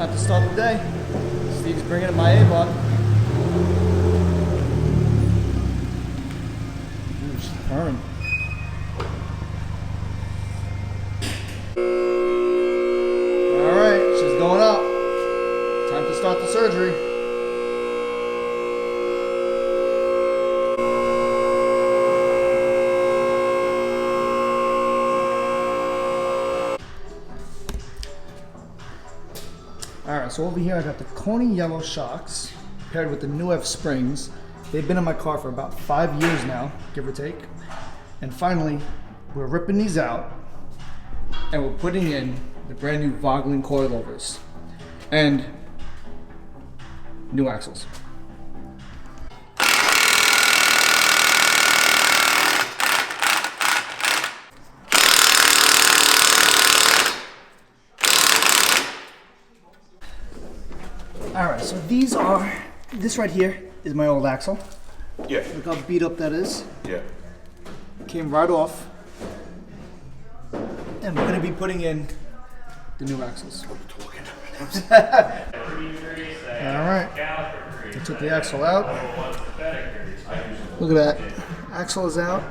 Time to start the day. Steve's bringing in my Abarth. Ooh, she's purring. Alright, she's going up. Time to start the surgery. Alright, so over here I got the Coney Yellow shocks paired with the new F springs. They've been in my car for about 5 years now, give or take. And finally, we're ripping these out and we're putting in the brand new Vogtland coilovers and new axles. Alright, so this right here is my old axle. Yeah. Look how beat up that is. Yeah. Came right off. And we're going to be putting in the new axles. Alright, I took the axle out. Look at that. Axle is out.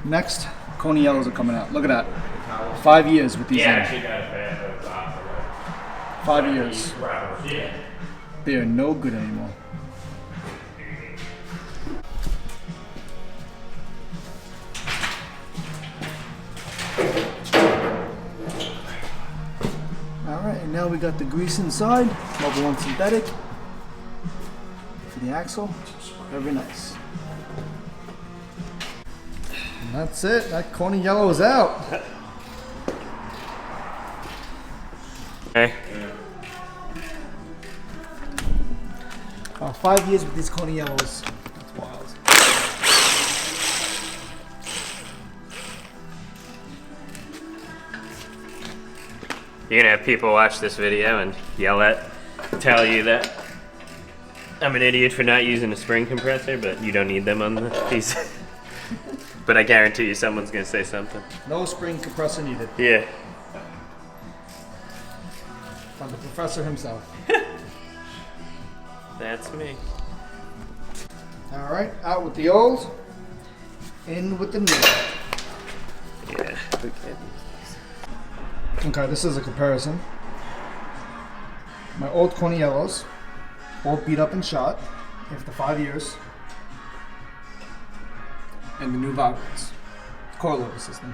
Next, Coney Yellows are coming out. Look at that. 5 years with these in. 5 years. They are no good anymore. Alright, and now we got the grease inside. Level 1 synthetic. For the axle. Very nice. And that's it. That Coney Yellow is out. Okay. 5 years with these Coney Yellows. That's wild. You're gonna have people watch this video and tell you that I'm an idiot for not using a spring compressor, but you don't need them on the piece. But I guarantee you someone's gonna say something. No spring compressor needed. Yeah. From the professor himself. That's me. Alright, out with the old, in with the new. Yeah. Okay. Okay, this is a comparison. My old Coney Yellows, all beat up and shot after 5 years. And the new Vogtlands coilover system.